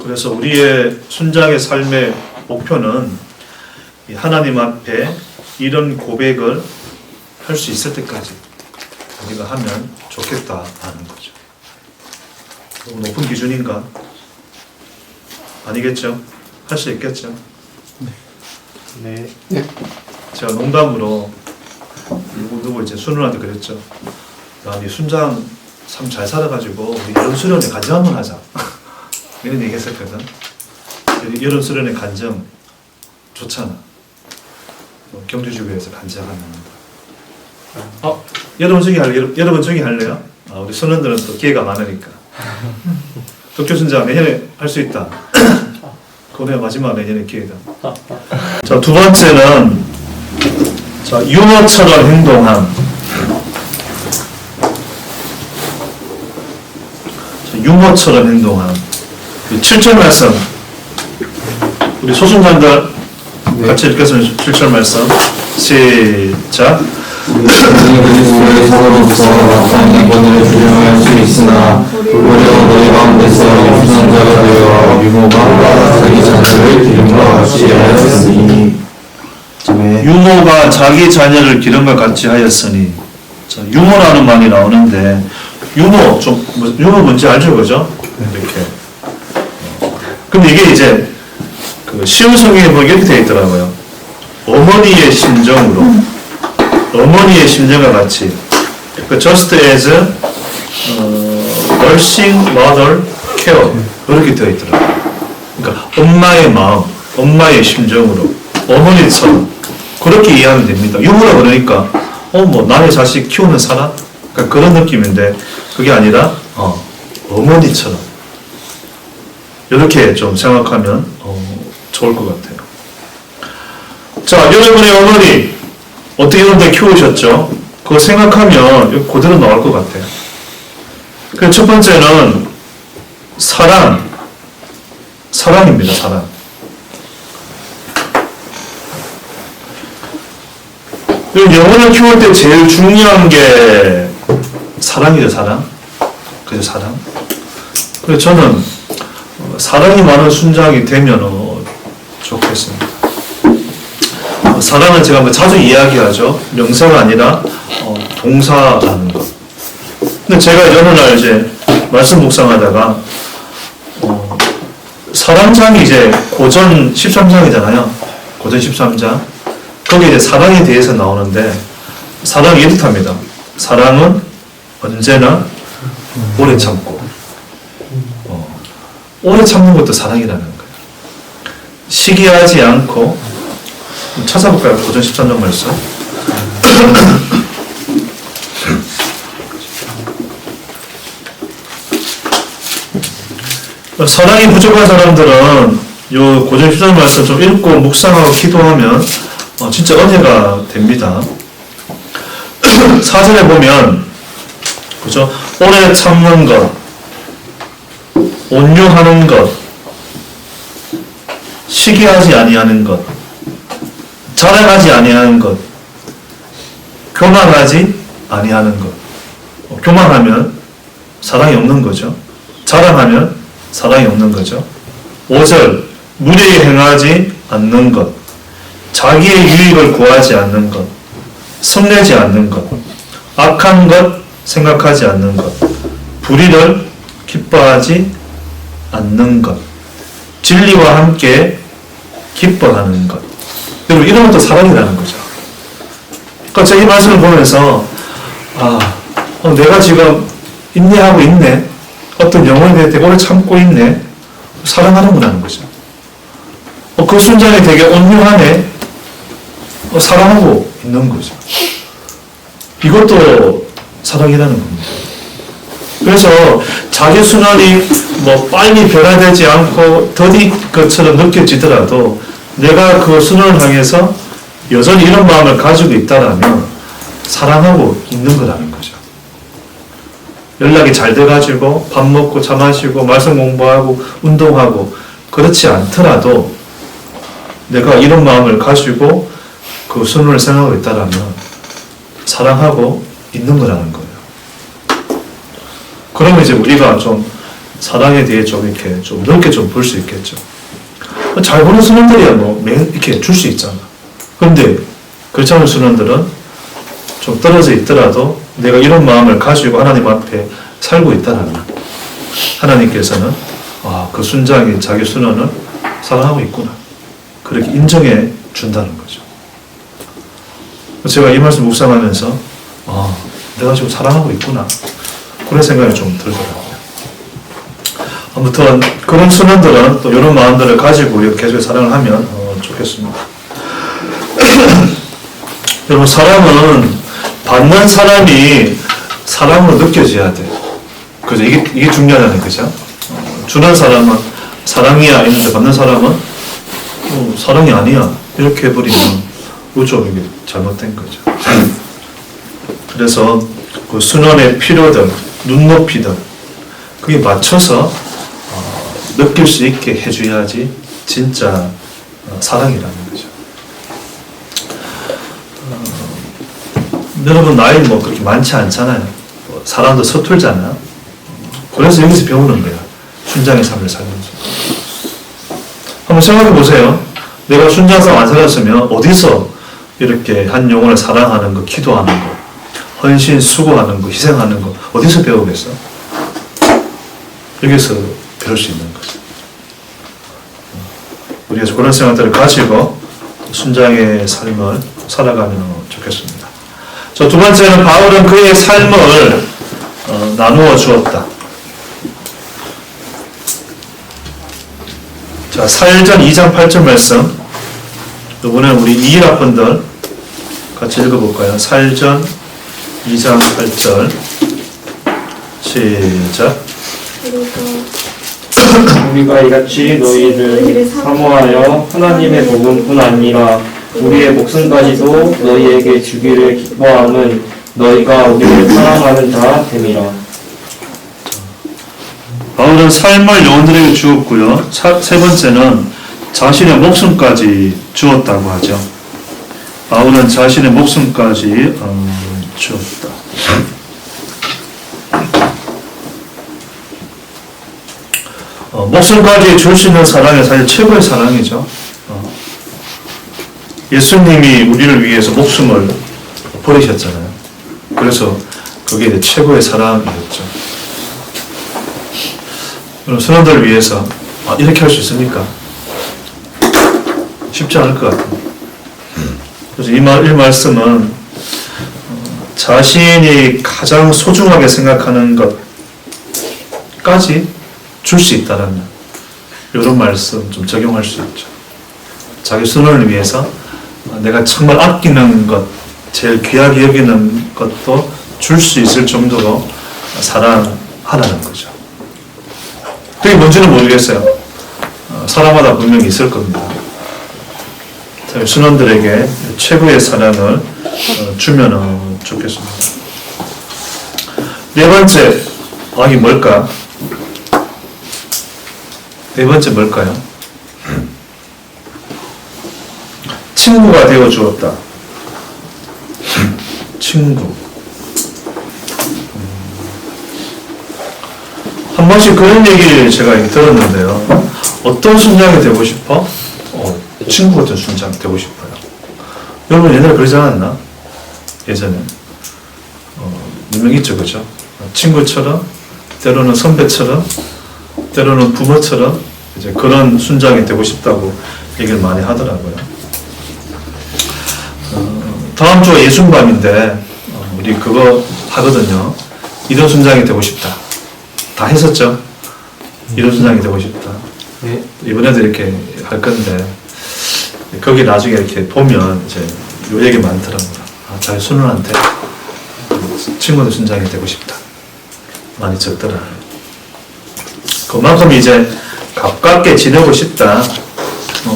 그래서 우리의 순장의 삶의 목표는 하나님 앞에 이런 고백을 할 수 있을 때까지 우리가 하면 좋겠다 하는 거죠. 너무 높은 기준인가? 아니겠죠? 할 수 있겠죠? 네. 제가 농담으로 누구 이제 순우한테 그랬죠. 야, 네 순장 참 잘 살아가지고 우리 여름 수련회 간증 한번 하자. 이런 얘기 했었거든. 여름 수련회 간증 좋잖아. 경주지구에서 간증하는 거. 여러분 중에 할래요? 우리 순원들은 또 기회가 많으니까. 덕교 순장 내년에 할 수 있다. 그거야 마지막 내년의 기회다. 자, 두 번째는 자, 유머처럼 행동함. 자, 유머처럼 행동함. 7절 말씀. 우리 소중단들 같이 읽겠습니다. 7절 말씀. 시작. 우리의 서로로서 마땅히 권위를 주장할 수 있으나 오히려 너희 가운데서 유선자가 되어 유모가 자기 자녀를 기름과 같이 하였으니 유모가 자기 자녀를 기름과 같이 하였으니. 자, 유모라는 말이 나오는데 유모 유모 뭔지 알죠, 그죠? 이렇게. 근데 이게 이제 그 쉬운 성경에 보면 이렇게 되어 있더라고요. 어머니의 심정으로, 어머니의 심정과 같이. 그 just as nursing mother care 그렇게 되어 있더라고요. 그러니까 엄마의 마음, 엄마의 심정으로, 어머니처럼 그렇게 이해하면 됩니다. 유모라 그러니까 뭐 남의 자식 키우는 사람? 그러니까 그런 느낌인데 그게 아니라 어머니처럼 이렇게 좀 생각하면 좋을 것 같아요. 자, 여러분의 어머니 어떻게 여러분들 키우셨죠? 그거 생각하면 그대로 나올 것 같아요. 그래서 첫 번째는 사랑입니다. 사랑. 영혼을 키울 때 제일 중요한 게 사랑이죠. 사랑. 그죠? 사랑. 그래서 저는 사랑이 많은 순장이 되면 좋겠습니다. 사랑은 제가 자주 이야기하죠. 명사가 아니라 동사라는 것. 근데 제가 어느 날 이제 말씀 묵상하다가 사랑장이 이제 고전 13장이잖아요. 고전 13장. 거기에 이제 사랑에 대해서 나오는데 사랑이 이렇답니다. 사랑은 언제나 오래 참고 오래 참는 것도 사랑이라는 거예요. 시기하지 않고 찾아볼까요? 고전 13장 말씀. 사랑이 부족한 사람들은 요 고전 13장 말씀 좀 읽고 묵상하고 기도하면 진짜 은혜가 됩니다. 4절에 보면 그죠? 오래 참는 것, 온유하는 것, 시기하지 아니하는 것, 자랑하지 아니하는 것, 교만하지 아니하는 것. 교만하면 사랑이 없는 거죠. 자랑하면 사랑이 없는 거죠. 5절 무례히 행하지 않는 것, 자기의 유익을 구하지 않는 것, 성내지 않는 것, 악한 것 생각하지 않는 것, 불의를 기뻐하지 않는 것, 진리와 함께 기뻐하는 것. 여러분 이런 것도 사랑이라는 거죠. 그러니까 제가 이 말씀을 보면서 내가 지금 인내하고 있네. 어떤 영혼에 대해 되게 오래 참고 있네. 사랑하는구나 하는 거죠. 그 순간에 되게 온유하네. 사랑하고 있는 거죠. 이것도 사랑이라는 겁니다. 그래서 자기 순환이 빨리 변화되지 않고 더딘 것처럼 느껴지더라도 내가 그 순환을 향해서 여전히 이런 마음을 가지고 있다라면 사랑하고 있는 거라는 거죠. 연락이 잘 돼가지고 밥 먹고 차 마시고 말씀 공부하고 운동하고 그렇지 않더라도 내가 이런 마음을 가지고 그 순환을 생각하고 있다라면 사랑하고 있는 거라는 거예요. 그러면 이제 우리가 좀 사랑에 대해 좀 이렇게 좀 넓게 좀 볼 수 있겠죠. 잘 보는 순원들이야 이렇게 줄 수 있잖아. 그런데 그렇지 않은 순원들은 좀 떨어져 있더라도 내가 이런 마음을 가지고 하나님 앞에 살고 있다라면 하나님께서는 그 순장이 자기 순원을 사랑하고 있구나. 그렇게 인정해 준다는 거죠. 제가 이 말씀 묵상하면서 내가 지금 사랑하고 있구나. 그런 생각이 좀 들더라고요. 아무튼 그런 순원들은 또 이런 마음들을 가지고 우리가 계속 사랑을 하면 좋겠습니다. 여러분 사랑은 받는 사람이 사랑으로 느껴져야 돼. 그죠? 이게 중요하다는 거죠. 주는 사람은 사랑이야 있는데 받는 사람은 사랑이 아니야. 이렇게 해버리면 그죠. 이게 잘못된 거죠. 그래서 그 순원의 필요들, 눈높이들 그게 맞춰서 느낄 수 있게 해줘야지 진짜 사랑이라는 거죠. 여러분 나이 뭐 그렇게 많지 않잖아요. 사람도 서툴잖아요. 그래서 여기서 배우는 거야. 순장의 삶을 살면서. 한번 생각해 보세요. 내가 순장상 안 살았으면 어디서 이렇게 한 영혼을 사랑하는 거, 기도하는 거, 헌신, 수고하는 거, 희생하는 거 어디서 배우겠어? 여기서 배울 수 있는 거죠. 우리가 그런 생각들을 가지고 순장의 삶을 살아가면 좋겠습니다. 자, 두 번째는 바울은 그의 삶을 나누어 주었다. 자, 사일전 2장 8절 말씀. 이번에 우리 2일학번들 같이 읽어볼까요? 사일전 2장 8절. 시작. 우리가 이같이 너희를 사모하여 하나님의 복음뿐 아니라 우리의 목숨까지도 너희에게 주기를 기뻐함은 너희가 우리를 사랑하는 자 됨이라. 바울은 삶을 영혼들에게 주었고요. 세 번째는 자신의 목숨까지 주었다고 하죠. 바울은 자신의 목숨까지 주었다. 목숨까지 줄 수 있는 사랑이 사실 최고의 사랑이죠. 예수님이 우리를 위해서 목숨을 버리셨잖아요. 그래서 그게 최고의 사랑이었죠. 선원들을 위해서 이렇게 할 수 있습니까? 쉽지 않을 것 같아요. 그래서 이 말씀은 자신이 가장 소중하게 생각하는 것까지 줄 수 있다라는 이런 말씀 좀 적용할 수 있죠. 자기 선원을 위해서 내가 정말 아끼는 것, 제일 귀하게 여기는 것도 줄 수 있을 정도로 사랑하라는 거죠. 그게 뭔지는 모르겠어요. 사람마다 분명히 있을 겁니다. 순원들에게 최고의 사랑을 주면 좋겠습니다. 네 번째, 이게 뭘까? 네 번째 뭘까요? 친구가 되어 주었다. 친구. 한 번씩 그런 얘기를 제가 들었는데요. 어떤 순장이 되고 싶어? 친구 같은 순장 되고 싶어요. 여러분 옛날에 그러지 않았나? 예전에. 분명 있죠, 그죠? 친구처럼, 때로는 선배처럼, 때로는 부모처럼 이제 그런 순장이 되고 싶다고 얘기를 많이 하더라고요. 다음 주가 예순밤인데 우리 그거 하거든요. 이런 순장이 되고 싶다. 다 했었죠? 이런 순장이 되고 싶다. 네. 이번에도 이렇게 할 건데 거기 나중에 이렇게 보면 이제 요 얘기 많더라고요. 자기 순원한테 친구들 순장이 되고 싶다. 많이 적더라고요. 그만큼 이제 가깝게 지내고 싶다.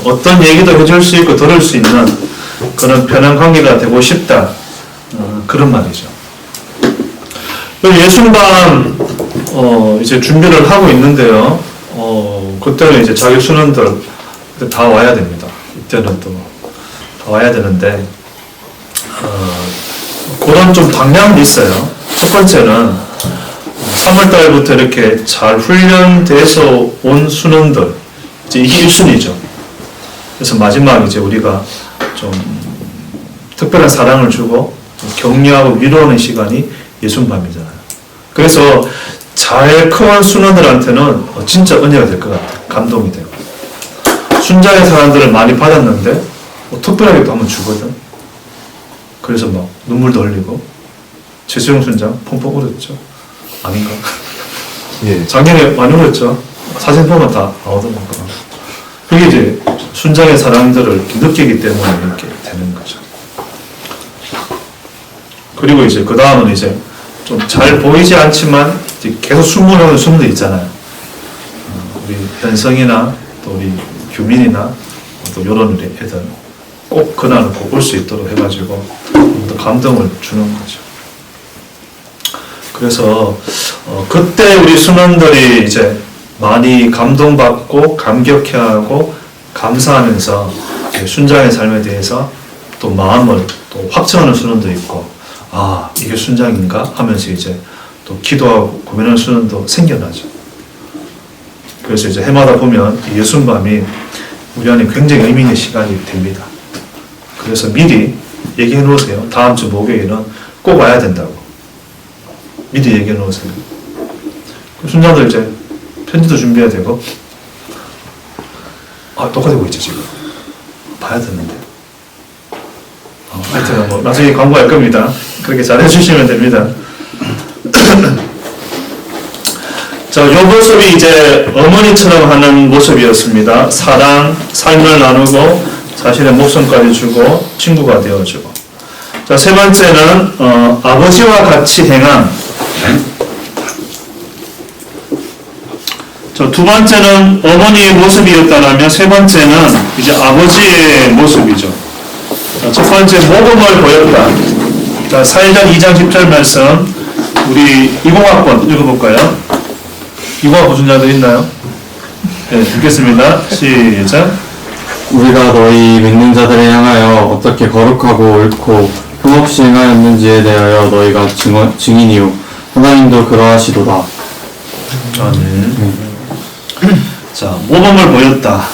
어떤 얘기도 해줄 수 있고 들을 수 있는 그런 편한 관계가 되고 싶다. 그런 말이죠. 예순밤 이제 준비를 하고 있는데요. 그때는 이제 자기 순원들 다 와야 됩니다. 이때는 또 다 와야 되는데 그런 좀 방향이 있어요. 첫 번째는 3월달부터 이렇게 잘 훈련돼서 온 순원들 이제 이게 1순위죠. 그래서 마지막 이제 우리가 좀 특별한 사랑을 주고 격려하고 위로하는 시간이 예순밤이잖아요. 그래서 잘 커온 순원들한테는 진짜 은혜가 될 것 같아요. 감동이 돼요. 순장의 사람들을 많이 받았는데 특별하게 또 한번 주거든. 그래서 막 눈물도 흘리고 최수영 순장 펑펑 울었죠. 아닌가? 예. 작년에 많이 울었죠. 사진 보면 다 나오더라고요. 그게 이제 순장의 사람들을 느끼기 때문에 이렇게 되는 거죠. 그리고 이제 그 다음은 이제 좀 잘 보이지 않지만 이제 계속 숨어오는 순도 있잖아요. 우리 현성이나 또 우리 규민이나 또 이런 애들 꼭 그날을 꼭 올 수 있도록 해가지고 또 감동을 주는 거죠. 그래서 그때 우리 순원들이 이제 많이 감동받고 감격해하고 감사하면서 순장의 삶에 대해서 또 마음을 또 확증하는 순원도 있고, 아 이게 순장인가 하면서 이제 또 기도하고 고민하는 순원도 생겨나죠. 그래서 이제 해마다 보면 예순밤이 우리 안에 굉장히 의미 있는 시간이 됩니다. 그래서 미리 얘기해 놓으세요. 다음 주 목요일은 꼭 와야 된다고. 미리 얘기해 놓으세요. 순장들 이제 편지도 준비해야 되고, 똑같고 있죠 지금. 봐야 되는데. 하여튼 뭐 나중에 광고할 겁니다. 그렇게 잘 해주시면 됩니다. 자, 요 모습이 이제 어머니처럼 하는 모습이었습니다. 사랑, 삶을 나누고 자신의 목숨까지 주고 친구가 되어주고. 자, 세 번째는 아버지와 같이 행함. 자, 두 번째는 어머니의 모습이었다면 세 번째는 이제 아버지의 모습이죠. 자, 첫 번째 모범을 보였다. 자, 사회전 2장 10절 말씀 우리 20학번 읽어볼까요? 20학번 준자들 있나요? 네, 읽겠습니다. 시작. 우리가 너희 믿는 자들을 향하여 어떻게 거룩하고 옳고 흠없이 행하였는지에 대하여 너희가 증인이요 하나님도 그러하시도다. 아멘. 자, 모범을 보였다.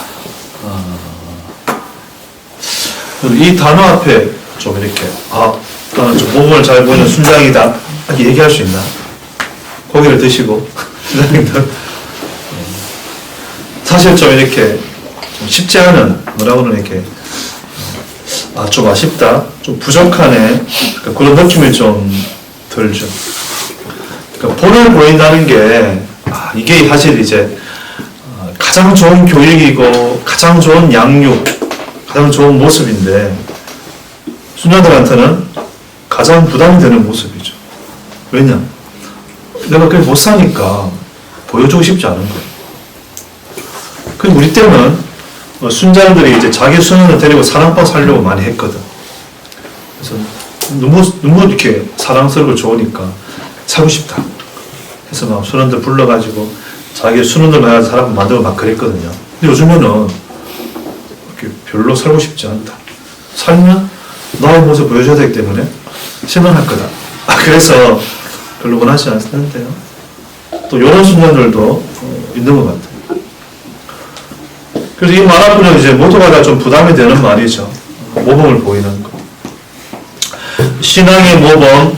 이 단어 앞에 좀 이렇게 나는 좀 모범을 잘 보이는 순장이다 이렇게 얘기할 수 있나? 고기를 드시고 순장님들 사실 좀 이렇게 좀 쉽지 않은 뭐라고는 이렇게 좀 아쉽다, 좀 부족하네, 그러니까 그런 느낌이 좀 들죠. 그러니까 본을 보인다는 게 이게 사실 이제 가장 좋은 교육이고 가장 좋은 양육, 가장 좋은 모습인데 순자들한테는 가장 부담이 되는 모습이죠. 왜냐? 내가 그걸 못 사니까 보여주고 싶지 않은 거예요. 그리고 우리 때는 순자들이 이제 자기 순원을 데리고 사랑방 살려고 많이 했거든. 그래서 너무 이렇게 사랑스럽고 좋으니까 사고 싶다 해서 막 순원들 불러가지고 자기 순원들 만나서 사람 만들고 막 그랬거든요. 근데 요즘에는 이렇게 별로 살고 싶지 않다. 살면 나의 모습 보여줘야 되기 때문에 실망할 거다. 그래서 별로 원하지 않는데요. 또 이런 순간들도 있는 것 같아요. 그래서 이 만화뿐은 이제 모두가 다 좀 부담이 되는 말이죠. 모범을 보이는 거. 신앙의 모범,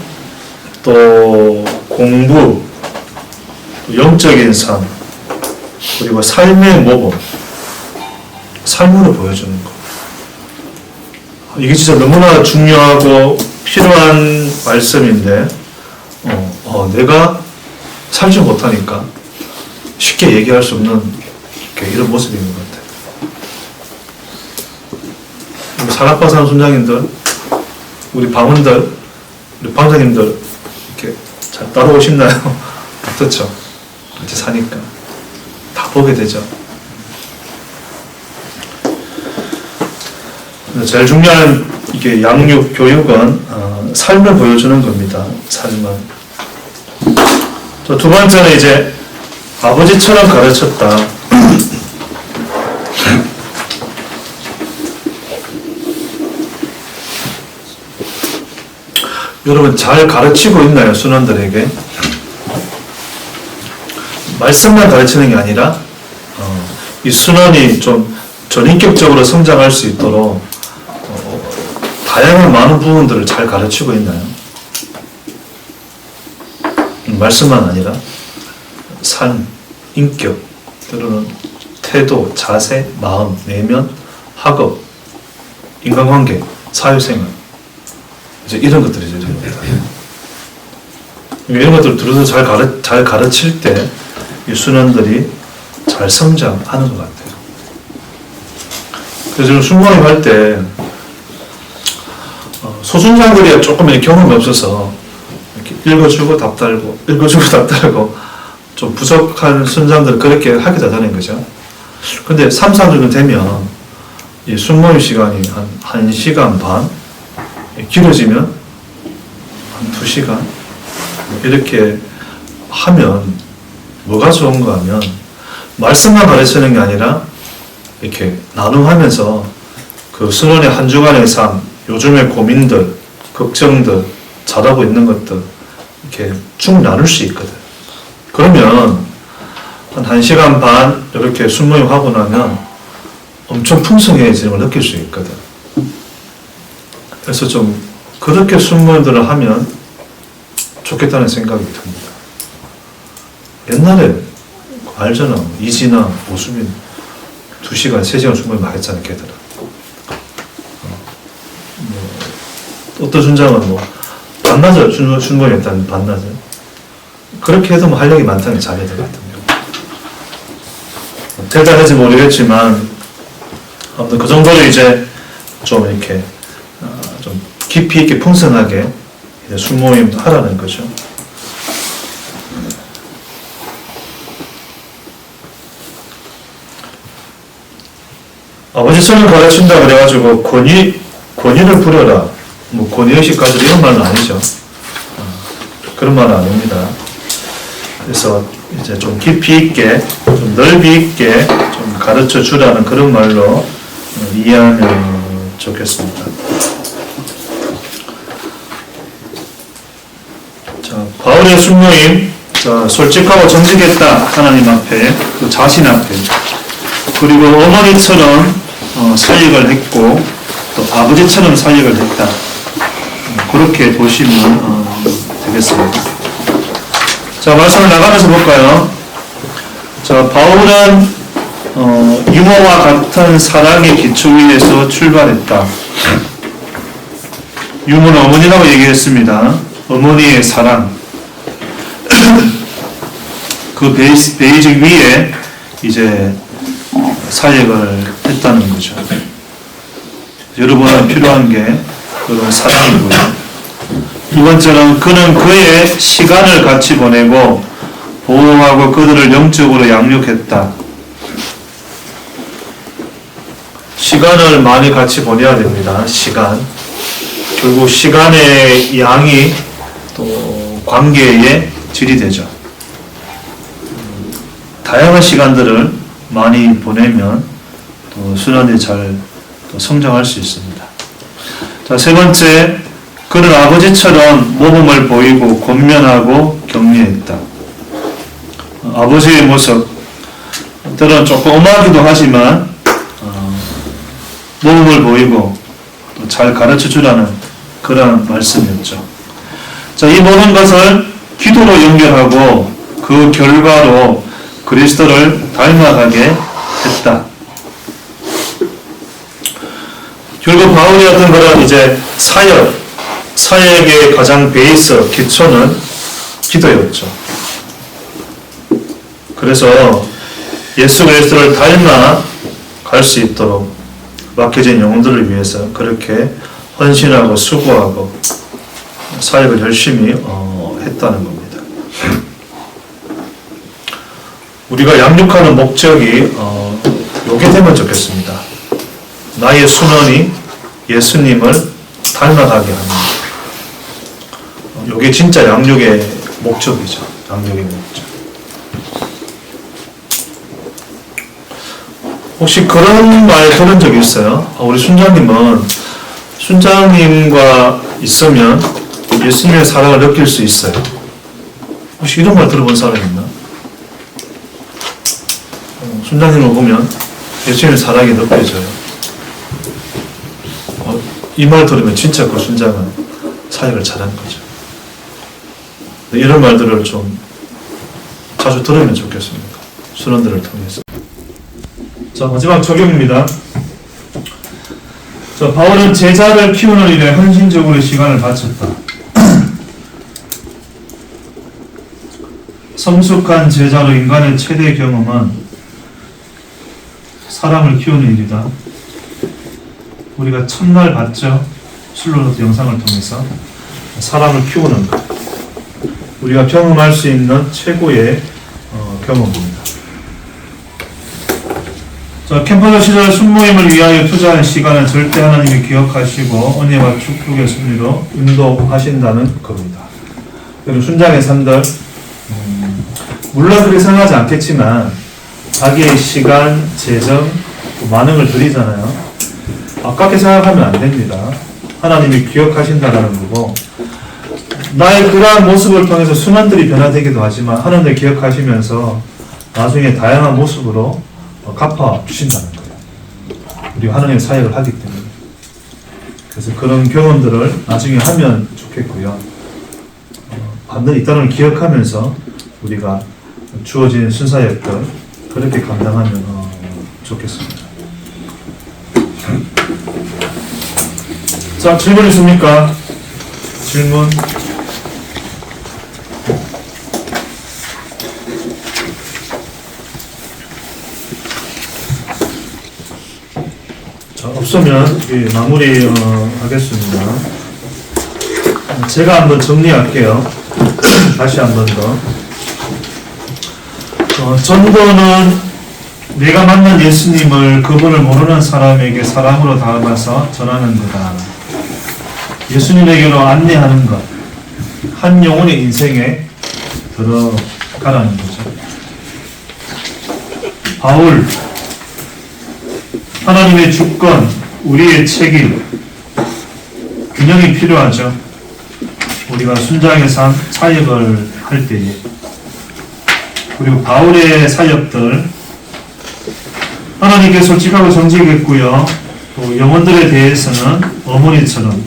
또 공부, 또 영적인 삶, 그리고 삶의 모범, 삶으로 보여주는 거. 이게 진짜 너무나 중요하고 필요한 말씀인데, 내가 살지 못하니까 쉽게 얘기할 수 없는 이런 모습인 것 같아요. 산악방 사는 순장님들, 우리 방원들, 우리 방장님들 이렇게 잘 따라오고 싶나요? 어떻죠? 같이 사니까 다 보게 되죠. 제일 중요한 이게 양육, 교육은 삶을 보여주는 겁니다. 삶은. 두 번째는 이제 아버지처럼 가르쳤다. 여러분 잘 가르치고 있나요? 순원들에게? 말씀만 가르치는 게 아니라 이 순원이 좀 전인격적으로 성장할 수 있도록 다양한 많은 부분들을 잘 가르치고 있나요? 말씀만 아니라 삶, 인격, 때로는 태도, 자세, 마음, 내면, 학업, 인간관계, 사회생활, 이제 이런 것들이죠. 이런 것들을 들어서 잘 가르칠 때 이 순원들이 잘 성장하는 것 같아요. 그래서 저는 순모임 할 때 소순장들이 조금 경험이 없어서 이렇게 읽어주고 답 달고 읽어주고 답 달고 좀 부족한 순장들은 그렇게 하게 되다는 거죠. 근데 3, 4주년 되면 이 순모임 시간이 한 1시간 반, 길어지면 한 2시간 이렇게 하면 뭐가 좋은가 하면 말씀만 가르치는 게 아니라 이렇게 나눔하면서 그 순원의 한 주간의 삶, 요즘의 고민들, 걱정들, 잘하고 있는 것들 이렇게 쭉 나눌 수 있거든. 그러면 한 1시간 반 이렇게 순모임 하고 나면 엄청 풍성해지는 걸 느낄 수 있거든. 그래서 좀 그렇게 순모임들을 하면 좋겠다는 생각이 듭니다. 옛날에 알잖아. 이진아, 오수민 2시간, 3시간 순모임 많이 했잖아, 걔들은. 어떤 순장은 반나절 순모임 했다는 반나절. 그렇게 해도 활력이 많다는 자매들 같은 경우. 대단한지 모르겠지만, 아무튼 그 정도로 이제 좀 이렇게, 좀 깊이 있게 풍성하게 이제 순모임 하라는 거죠. 아버지처럼 가르친다 그래가지고 권위를 부려라. 권위의식 가지고 이런 말은 아니죠. 그런 말은 아닙니다. 그래서 이제 좀 깊이 있게, 좀 넓이 있게 좀 가르쳐 주라는 그런 말로 이해하면 좋겠습니다. 자, 바울의 순모임, 자, 솔직하고 정직했다. 하나님 앞에, 그 자신 앞에. 그리고 어머니처럼 사역을 했고, 또 아버지처럼 사역을 했다. 그렇게 보시면 되겠습니다. 자, 말씀을 나가면서 볼까요? 자, 바울은 유모와 같은 사랑의 기초 위에서 출발했다. 유모는 어머니라고 얘기했습니다. 어머니의 사랑. 그 베이직 위에 이제 사역을 했다는 거죠. 여러분은 필요한 게 그런 사랑이고요. 두 번째는 그는 그의 시간을 같이 보내고 보호하고 그들을 영적으로 양육했다. 시간을 많이 같이 보내야 됩니다. 시간. 결국 시간의 양이 또 관계의 질이 되죠. 다양한 시간들을 많이 보내면 또 순환이 잘 또 성장할 수 있습니다. 자, 세 번째, 그는 아버지처럼 모범을 보이고 권면하고 격려했다. 아버지의 모습, 때로는 조금 엄하기도 하지만 모범을 보이고 또 잘 가르쳐 주라는 그런 말씀이었죠. 자, 이 모든 것을 기도로 연결하고 그 결과로 그리스도를 닮아가게 했다. 결국 바울이 어떤 거는 이제 사역의 가장 베이스, 기초는 기도였죠. 그래서 예수 그리스도를 닮아 갈 수 있도록 맡겨진 영혼들을 위해서 그렇게 헌신하고 수고하고 사역을 열심히 했다는 겁니다. 우리가 양육하는 목적이 요게 되면 좋겠습니다. 나의 순원이 예수님을 닮아가게 하는 요게 진짜 양육의 목적이죠. 양육의 목적. 혹시 그런 말 들은 적 있어요? 우리 순장님과 있으면 예수님의 사랑을 느낄 수 있어요. 혹시 이런 말 들어본 사람 있나? 순장님을 보면 예수님의 사랑이 느껴져요. 이 말 들으면 진짜 그 순장은 사역을 잘하는 거죠. 이런 말들을 좀 자주 들으면 좋겠습니다. 순원들을 통해서. 자, 마지막 적용입니다. 자, 바울은 제자를 키우는 일에 헌신적으로 시간을 바쳤다. 성숙한 제자로 인간의 최대 경험은 사람을 키우는 일이다. 우리가 첫날 봤죠? 슬로노트 영상을 통해서 사람을 키우는 것. 우리가 경험할 수 있는 최고의 경험입니다. 자, 자, 캠퍼스 시절 순모임을 위하여 투자한 시간을 절대 하나님이 기억하시고 은혜와 축복의 섭리로 인도하신다는 겁니다. 그리고 순장의 산들, 물론 그렇게 생각하지 않겠지만 자기의 시간, 재정, 많은 걸 드리잖아요. 아깝게 생각하면 안 됩니다. 하나님이 기억하신다라는 거고, 나의 그러한 모습을 통해서 순환들이 변화되기도 하지만 하나님을 기억하시면서 나중에 다양한 모습으로 갚아주신다는 거예요. 우리가 하나님의 사역을 하기 때문에. 그래서 그런 경험들을 나중에 하면 좋겠고요. 받는 이 땅을 기억하면서 우리가 주어진 순사역들 그렇게 감당하면 좋겠습니다. 자, 질문 있습니까? 질문. 자, 없으면 마무리 하겠습니다. 제가 한번 정리할게요. 다시 한번 더. 전도는 내가 만난 예수님을 그분을 모르는 사람에게 사랑으로 다가가서 전하는 거다. 예수님에게로 안내하는 것. 한 영혼의 인생에 들어가라는 거죠. 바울, 하나님의 주권, 우리의 책임, 균형이 필요하죠. 우리가 순장의 사역을 할 때에. 그리고 바울의 사역들, 하나님께 솔직하고 정직했고요. 또 영혼들에 대해서는 어머니처럼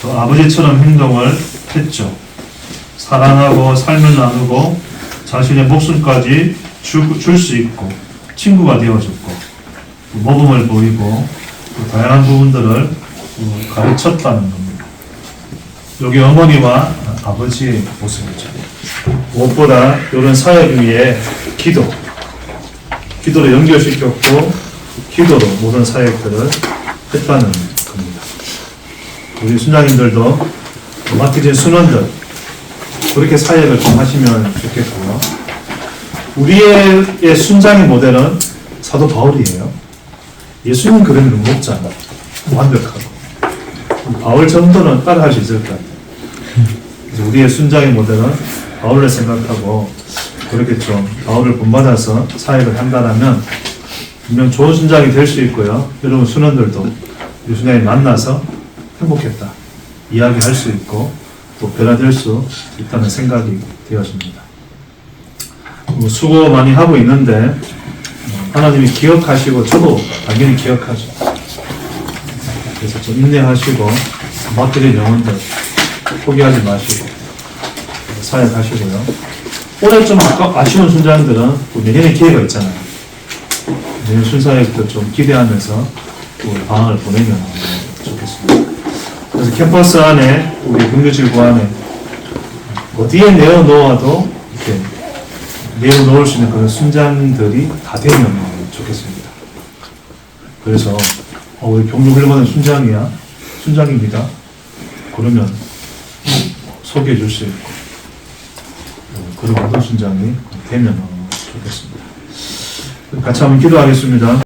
또 아버지처럼 행동을 했죠. 사랑하고 삶을 나누고 자신의 목숨까지 줄 수 있고 친구가 되어줬고 모범을 보이고 또 다양한 부분들을 가르쳤다는 겁니다. 여기 어머니와 아버지의 모습이죠. 무엇보다 이런 사역 위에 기도로 연결시켰고 기도로 모든 사역들을 했다는 겁니다. 우리 순장님들도 맡겨진 순원들 그렇게 사역을 좀 하시면 좋겠고요. 우리의 순장의 모델은 사도 바울이에요. 예수님 그러면 먹잖아. 완벽하고. 바울 정도는 따라할 수 있을 것 같아요. 그래서 우리의 순장의 모델은 바울을 생각하고 그렇게 좀 바울을 본받아서 사역을 한다면 분명 좋은 순장이 될 수 있고요. 여러분 순원들도 이 순장이 만나서 행복했다. 이야기할 수 있고 또 변화될 수 있다는 생각이 되어집니다. 수고 많이 하고 있는데 하나님이 기억하시고 저도 당연히 기억하죠. 그래서 좀 인내하시고 맡겨진 영혼들 포기하지 마시고 사역하시고요. 올해 좀 아쉬운 순장들은 또 내년에 기회가 있잖아요. 내년 순사역도 좀 기대하면서 또 방학을 보내면 좋겠습니다. 그래서 캠퍼스 안에 우리 금교실고 안에 어디에 내어놓아도 이렇게 내어놓을 수 있는 그런 순장들이 다 되면 좋겠습니다. 그래서 우리 병력훈련받은 순장입니다. 그러면 소개해 줄 수 있고 그런 모든 순장이 되면 좋겠습니다. 같이 한번 기도하겠습니다.